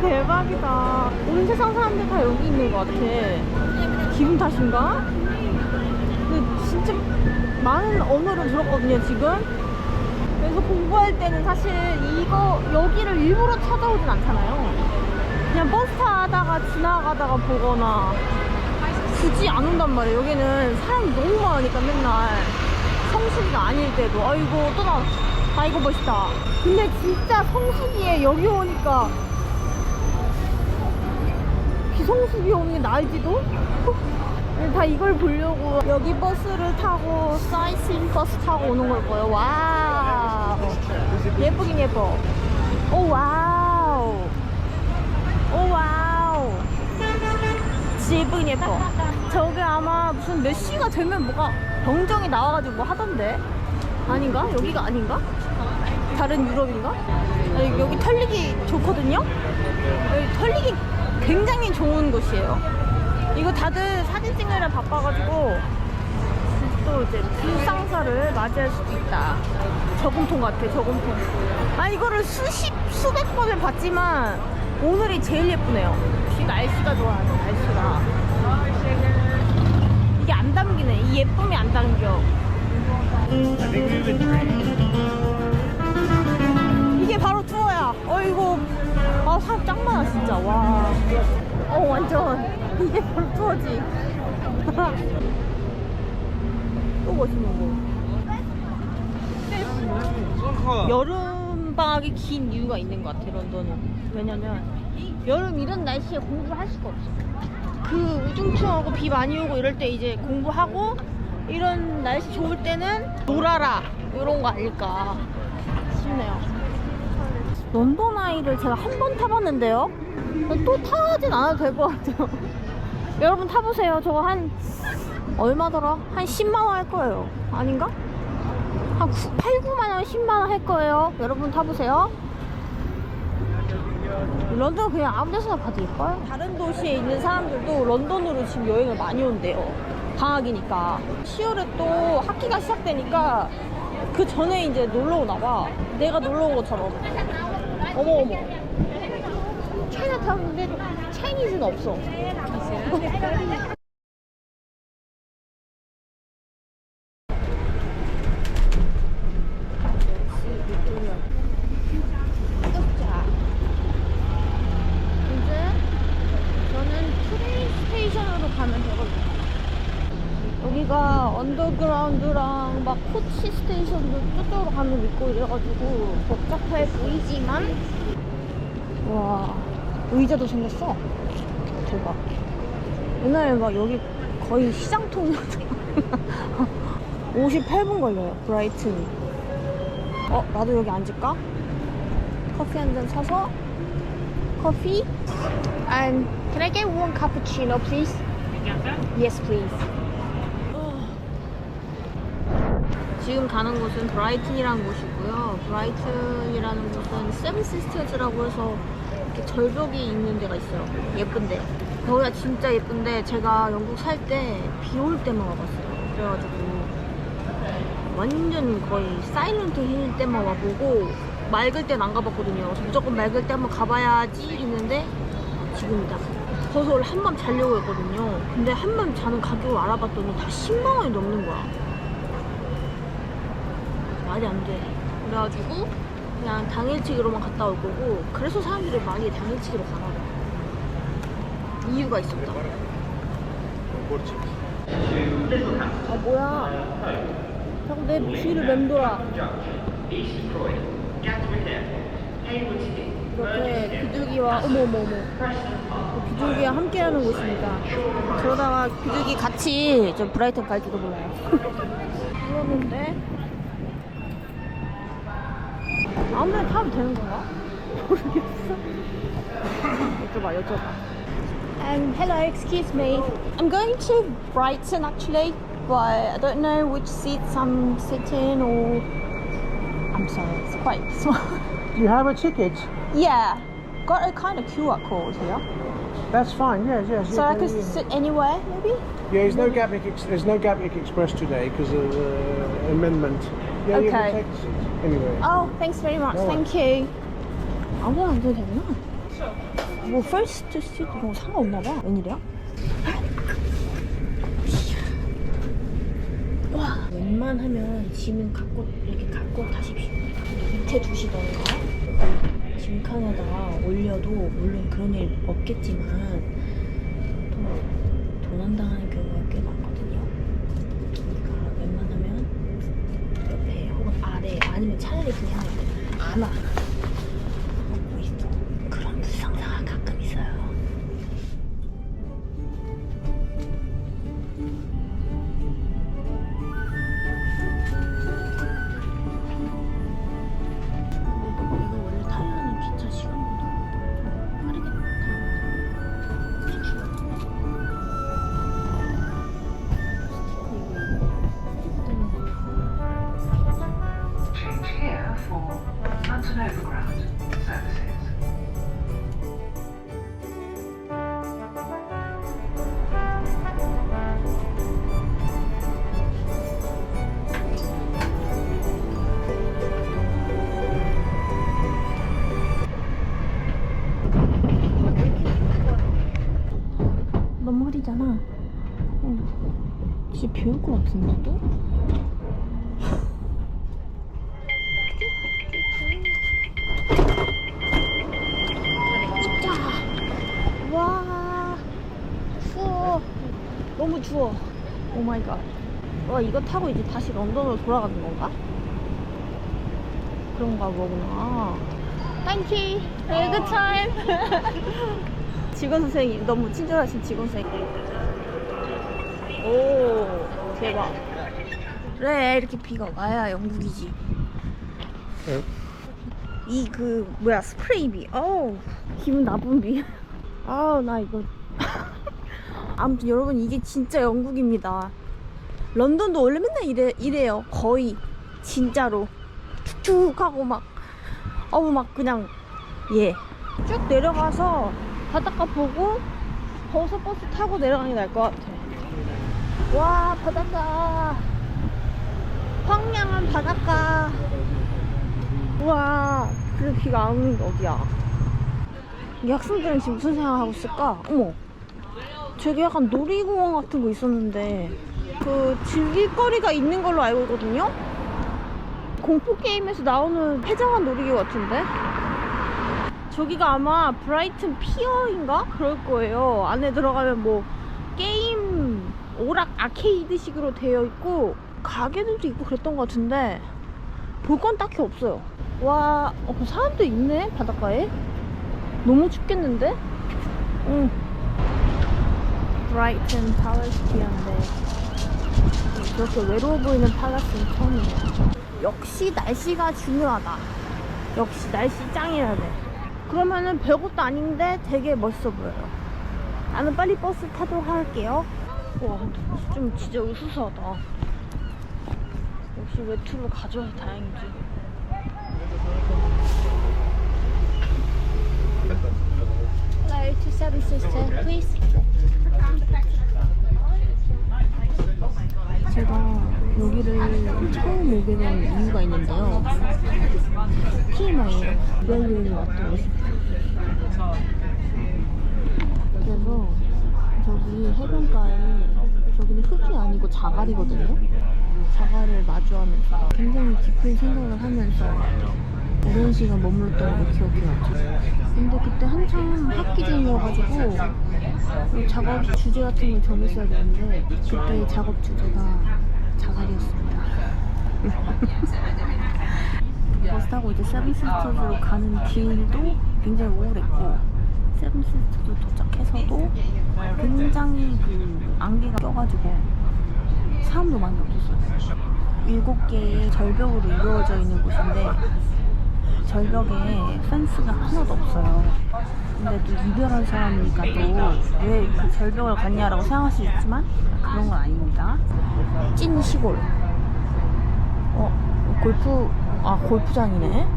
대박이다. 온 세상 사람들 다 여기 있는 것 같아. 기분 탓인가? 근데 진짜 많은 언어를 들었거든요, 지금. 그래서 공부할 때는 사실 여기를 일부러 찾아오진 않잖아요. 그냥 버스 타다가 지나가다가 보거나 굳이 안 온단 말이에요. 여기는 사람이 너무 많으니까 맨날 성수기가 아닐 때도 아이고 또 나 아이고 멋있다. 근데 진짜 성수기에 여기 오니까 비성수기 오는 게 나을지도? 다 이걸 보려고 여기 버스를 타고 사이싱 버스 타고 오는 걸 거예요. 와우, 예쁘긴 예뻐. 오 와우, 오 와우, 진짜 예쁘긴 예뻐. 저게 아마 무슨 몇 시가 되면 뭐가 병정이 나와가지고 뭐 하던데. 아닌가? 여기가 아닌가? 다른 유럽인가? 여기 털리기 좋거든요? 여기 털리기 굉장히 좋은 곳이에요. 이거 다들 사진 찍느라 바빠가지고 또 이제 불상사를 맞이할 수도 있다. 저금통 같아, 저금통. 이거를 수백 번을 봤지만 오늘이 제일 예쁘네요. 역시 날씨가 좋아요, 날씨가. 이게 안 담기네. 이 예쁨이 안 담겨. 이게 바로 투어야. 어이구, 사람 짱 많아 진짜. 와, 완전 이게 바로 투어지. 또 멋있는 거. 여름 방학이 긴 이유가 있는 것 같아, 런던은. 왜냐면 여름 이런 날씨에 공부를 할 수가 없어. 그 우중충하고 비 많이 오고 이럴 때 이제 공부하고, 이런 날씨 좋을 때는 놀아라, 이런 거 아닐까 싶네요. 런던 아이를 제가 한 번 타봤는데요, 또 타진 않아도 될 것 같아요. 여러분 타보세요. 저거 한 얼마더라? 한 10만원 할 거예요. 아닌가? 한 8, 9만원, 10만원 할 거예요. 여러분 타보세요. 런던 그냥 아무 데서나 봐도 예뻐요. 다른 도시에 있는 사람들도 런던으로 지금 여행을 많이 온대요. 방학이니까. 10월에 또 학기가 시작되니까 그 전에 이제 놀러 오나 봐. 내가 놀러 온 것처럼. 어머. 차이나타운인데 차이니즈는 없어. 여기가 언더그라운드랑 막 코치 스테이션도 저쪽으로 가면 있고 이래가지고 복잡해 보이지만, 와, 의자도 생겼어. 대박. 옛날에 막 여기 거의 시장통이었어. 58분 걸려요, 브라이튼이. 나도 여기 앉을까? 커피 한 잔 사서. 커피? And can I get one cappuccino, please? Yes, please. 지금 가는 곳은 브라이튼이라는 곳이고요. 브라이튼이라는 곳은 세븐 시스터즈라고 해서 이렇게 절벽이 있는 데가 있어요. 예쁜데. 거기가 진짜 예쁜데 제가 영국 살 때 비 올 때만 와봤어요. 그래가지고 완전 거의 사일런트 힐 때만 와보고 맑을 땐 안 가봤거든요. 그래서 무조건 맑을 때 한번 가봐야지 했는데 지금이다. 거기서 원래 한밤 자려고 했거든요. 근데 한밤 자는 가격을 알아봤더니 다 10만원이 넘는 거야. 말이 안 돼. 그래가지고 그냥 당일치기로만 갔다 올 거고, 그래서 사람들이 많이 당일치기로 가나 봐. 이유가 있었다. 뭐야, 자꾸 내 뒤를 맴돌아. 이렇게 비둘기와 어머 비둘기와 함께하는 곳입니다. 그러다가 비둘기 같이 좀 브라이튼 갈지도 몰라요. 그러는데 아무나 타면 되는 건가? 모르겠어. 여쭤봐. Hello, excuse me. I'm going to Brighton actually, but I don't know which seats I'm sitting or... I'm sorry, it's quite small. Do you have a ticket? Yeah, got a kind of QR code here. That's fine. Yes. So I could sit anywhere, maybe? Yeah, there's no Gatwick Express today because of the amendment. Yeah, you Okay. can take the seat anyway. Oh, thanks very much. No Thank you. 아무나 앉아도 되구나. 뭐 퍼스트 시트 이런 거 상관없나 봐. 웬일이야? 와, 웬만하면 짐은 갖고 이렇게 갖고 타십시오. 밑에 두시던가 짐칸에다가 올려도 물론 그런 일 없겠지만 또 도난당하는 경우가 꽤 많거든요. 그러니까 웬만하면 옆에 혹은 아래 아니면 차라리 그냥 안아 먹고 있어. 그런 불상사가 가끔 있어요. 이거 원래 타야 하는 기차 시간보다 좀 빠르게 Change here for London Overground services. 너무 흐리잖아. 진짜 비 올 것 같은데 또? 자, 와, 추워. 너무 추워. 오 마이 갓. 와, 이거 타고 이제 다시 런던으로 돌아가는 건가? 그런가 보구나. 땡큐. Have a good time. 직원 선생님, 너무 친절하신 직원 선생님. 오, 대박. 그래, 이렇게 비가 와야 영국이지. 이 뭐야, 스프레이 비. 어우, 기분 나쁜 비. 아우, 나 이거. 아무튼 여러분, 이게 진짜 영국입니다. 런던도 원래 맨날 이래요. 거의. 진짜로. 축축 하고 막. 어우, 막 그냥, 예. 쭉 내려가서 바닷가 보고 거기서 버스 타고 내려가는 게 나을 것 같아. 와, 바닷가. 황량한 바닷가. 우와, 그래 비가 안 오는 게 어디야. 이 학생들은 지금 무슨 생각하고 있을까? 어머, 저기 약간 놀이공원 같은 거 있었는데 그 즐길 거리가 있는 걸로 알고 있거든요? 공포게임에서 나오는 해장한 놀이기구 같은데? 저기가 아마 브라이튼 피어인가? 그럴 거예요. 안에 들어가면 뭐 게임 오락 아케이드식으로 되어 있고 가게들도 있고 그랬던 것 같은데 볼 건 딱히 없어요. 와, 그 사람도 있네 바닷가에. 너무 춥겠는데? 응. 브라이튼 팔레스 피어인데 그렇게 외로워 보이는 팔레스는 처음이에요. 역시 날씨가 중요하다. 역시 날씨 짱이라 돼. 그러면은 별것도 아닌데 되게 멋있어 보여요. 나는 빨리 버스 타도록 할게요. 와, 좀 진짜 으스스하다. 역시 외투를 가져와서 다행이지. Hello to Seven Sister, please. 제가 여기를 처음 오게 된 이유가 있는데요. TMI에요. 여행을 왔던 곳이. 그래서 저기 해변가에 저기는 흙이 아니고 자갈이거든요. 자갈을 마주하면서 굉장히 깊은 생각을 하면서 오랜 시간 머물렀던 걸 기억해요. 근데 그때 한참 학기 중이어가지고 작업 주제 같은 걸 정했어야 되는데 그때 작업 주제가 자갈이었습니다. 버스 타고 이제 세븐시스터즈로 가는 길도 굉장히 우울했고 세븐시스터즈 도착해서도 굉장히 안개가 껴가지고 사람도 많이 없었어요. 7개의 절벽으로 이루어져 있는 곳인데 절벽에 펜스가 하나도 없어요. 근데 또 이별한 사람이니까 또 왜 그 절벽을 갔냐라고 생각할 수 있지만 그런 건 아닙니다. 찐 시골. 골프장이네.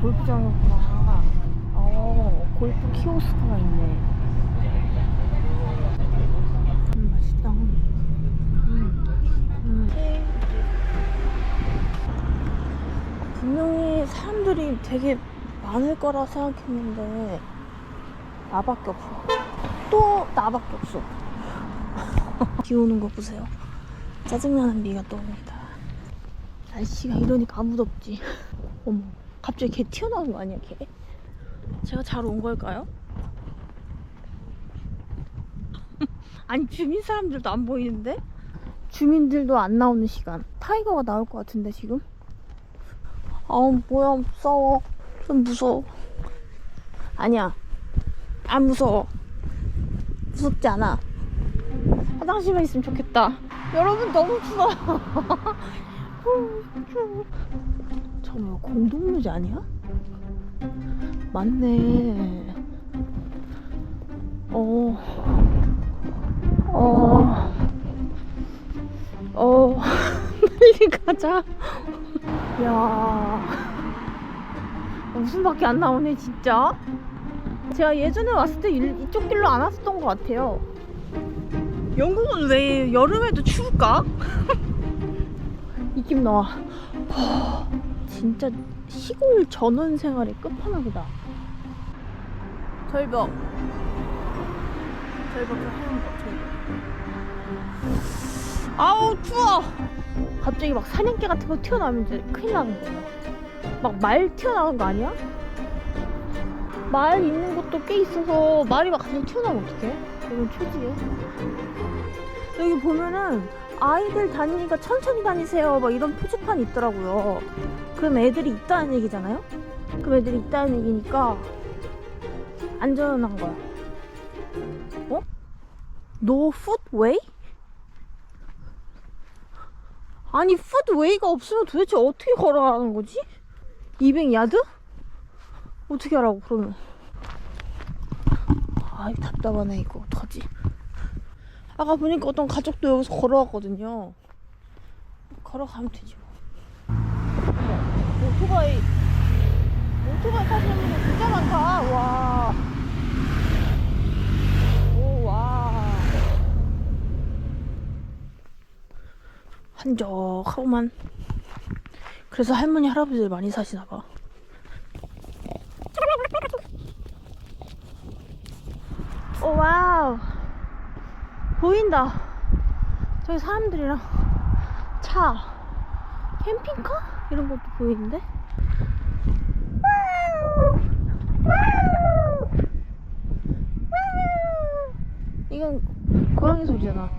골프장이었구나. 골프 키오스크가 있네. 맛있다. 분명히 여기 사람들이 되게 많을 거라 생각했는데 나밖에 없어. 또 나밖에 없어. 비 오는 거 보세요. 짜증나는 비가 또 옵니다. 날씨가 이러니까 아무도 없지. 어머, 갑자기 개 튀어나온 거 아니야, 개? 제가 잘 온 걸까요? 아니, 주민 사람들도 안 보이는데? 주민들도 안 나오는 시간. 타이거가 나올 것 같은데, 지금? 뭐야, 무서워. 좀 무서워. 아니야, 안 무서워. 무섭지 않아. 화장실만 있으면 좋겠다. 여러분, 너무 추워. 저거 뭐 공동묘지 아니야? 맞네. 빨리 가자. 야, 웃음밖에 안 나오네 진짜. 제가 예전에 왔을 때 이쪽 길로 안 왔었던 것 같아요. 영국은 왜 여름에도 추울까? 입김 나와. 진짜 시골 전원 생활의 끝판왕이다. 절벽. 절벽을 하얀 거. 아우 추워. 갑자기 막 사냥개 같은 거 튀어나오면 이제 큰일 나는 거야. 막 말 튀어나오는 거 아니야? 말 있는 곳도 꽤 있어서 말이 막 갑자기 튀어나오면 어떡해? 이건 초지해. 여기 보면은 아이들 다니니까 천천히 다니세요 막 이런 표지판이 있더라고요. 그럼 애들이 있다는 얘기잖아요? 그럼 애들이 있다는 얘기니까 안전한 거야. 어? No footway? 아니 footway가 없으면 도대체 어떻게 걸어가는 거지? 200야드? 어떻게 하라고 그러면. 아이 답답하네 이거. 어떡하지? 아까 보니까 어떤 가족도 여기서 걸어왔거든요. 걸어가면 되지 뭐. 오토바이 타시는 분들 진짜 많다. 와. 오, 와. 한적하고만. 그래서 할머니 할아버지들 많이 사시나봐. 오, 와우. 보인다. 저기 사람들이랑 차, 캠핑카? 이런 것도 보이는데? 이건 고양이 소리잖아.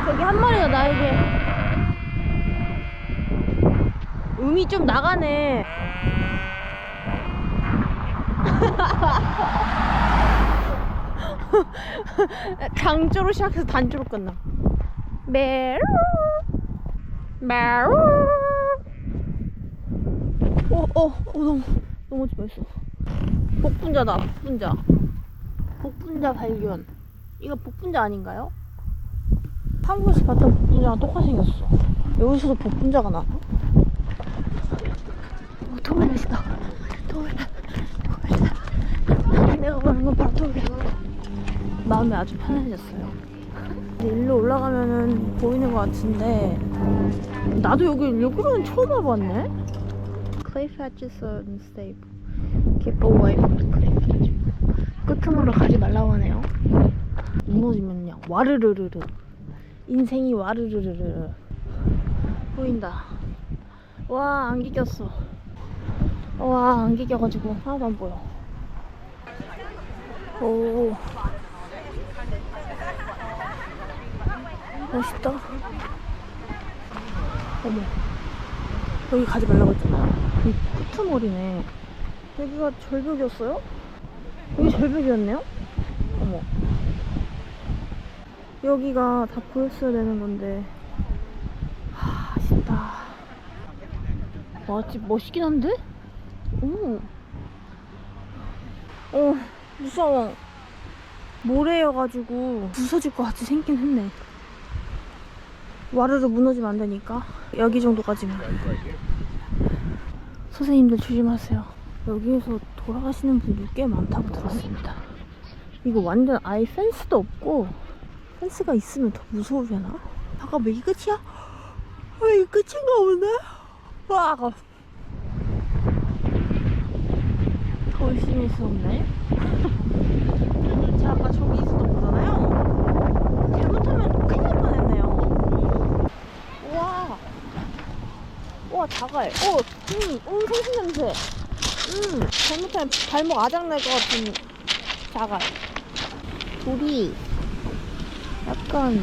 저기 한 마리가 나에게 음이 좀 나가네. 강조로 시작해서 단조로 끝나. 메루 메루. 넘어지 마있어. 복분자다. 복분자 발견. 이거 복분자 아닌가요? 한국에서 봤던 복분자랑 똑같이 생겼어. 여기서도 복분자가 나나? 토일렛이다. 토일렛. 내가 가는 건 바로 토일렛. 마음이 아주 편해졌어요. 일로 올라가면은 보이는 것 같은데 나도 여기로는 처음 와봤네. Cliff edges are unstable. Keep away from the cliff edge. 끝으로 가지 말라고 하네요. 무너지면 그냥 와르르르르. 인생이 와르르르르. 보인다. 와, 안개 꼈어. 와, 안개 껴가지고 하나도 안 보여. 오, 멋있다. 어머, 여기 가지 말라고 했잖아. 이 끄트머리네. 여기가 절벽이었어요? 여기 절벽이었네요? 어머, 여기가 다 보였어야 되는 건데. 아쉽다. 와, 집 멋있긴 한데? 오. 무서워. 모래여가지고 부서질 것 같이 생긴 했네. 와르르 무너지면 안 되니까 여기 정도까지만. 선생님들 조심하세요. 여기에서 돌아가시는 분들 꽤 많다고 들었습니다. 이거 완전 아예 펜스도 없고, 펜스가 있으면 더 무서우려나? 잠깐만, 이게 끝이야? 이게 끝인가 보네? 와, 더 열심히 했었네. 제가 아까 저기 있었던 거잖아요? 잘못하면 큰일 날 뻔했네요. 우와, 작아요. 생신 냄새. 잘못하면 발목 아작날 것 같은 작아요. 돌이 약간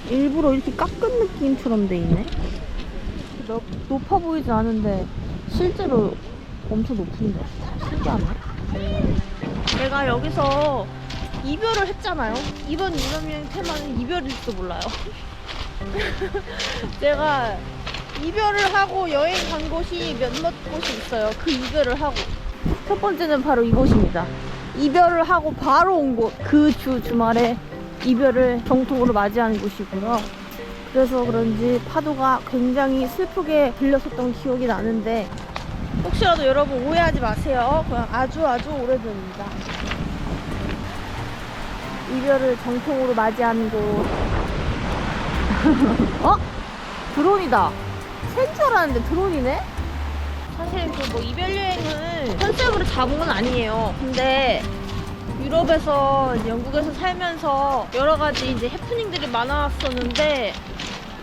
일부러 이렇게 깎은 느낌처럼 돼 있네. 높아 보이지 않은데 실제로 엄청 높은데. 신기하네. 내가 여기서 이별을 했잖아요. 이번 유럽여행 테마는 이별일지도 몰라요. 제가 이별을 하고 여행 간 곳이 몇몇 곳이 있어요. 그 이별을 하고 첫 번째는 바로 이곳입니다. 이별을 하고 바로 온 곳. 그 주말에 이별을 정통으로 맞이하는 곳이고요. 그래서 그런지 파도가 굉장히 슬프게 들렸었던 기억이 나는데, 혹시라도 여러분 오해하지 마세요. 그냥 아주 오래전입니다. 이별을 정통으로 맞이하는 곳. 드론이다. 새인 줄 알았는데 드론이네? 사실 그 뭐 이별 여행을 컨셉으로 잡은 건 아니에요. 근데 유럽에서, 영국에서 살면서 여러 가지 이제 해프닝들이 많았었는데,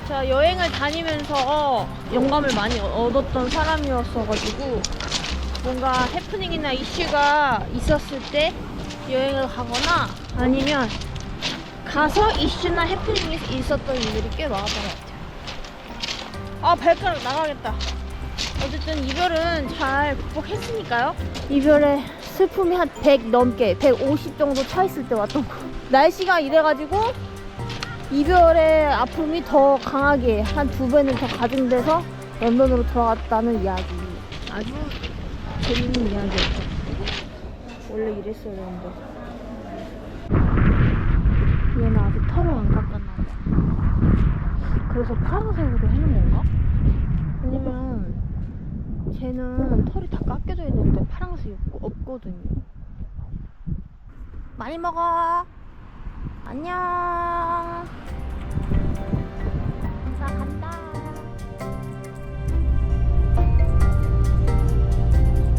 제가 여행을 다니면서 영감을 많이 얻었던 사람이었어가지고, 뭔가 해프닝이나 이슈가 있었을 때 여행을 가거나 아니면 가서 이슈나 해프닝이 있었던 일들이 꽤 많았던 것 같아요. 발가락 나가겠다. 어쨌든 이별은 잘 극복했으니까요. 이별의 슬픔이 한 100 넘게, 150 정도 차 있을 때 왔던 거. 날씨가 이래가지고 이별의 아픔이 더 강하게 한 2배는 더 가중돼서 런던으로 돌아갔다는 이야기. 아주 재밌는 이야기였죠. 원래 이랬어야 되는데. 얘는 아직 털을 안 깎았나 봐. 그래서 파란색으로 해놓은 건가? 왜냐면 쟤는 털이 다 깎여져 있는데 파란색이 없거든요. 많이 먹어. 안녕. 나 간다.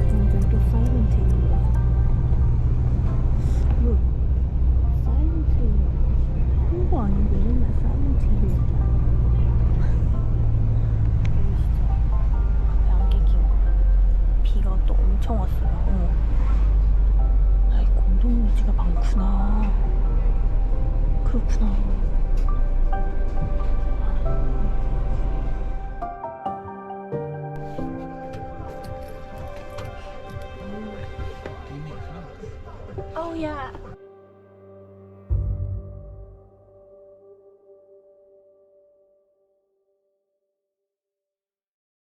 완전 또 사이렌트 있는 거. 이거 사이렌트 홍보 아니고 맨날 사이렌트 이거 있잖아. 앞에 안개 낀 거. 비가 또 엄청 왔어요. 어머. 아이, 공동묘지가 많구나. 그렇구나. Oh yeah.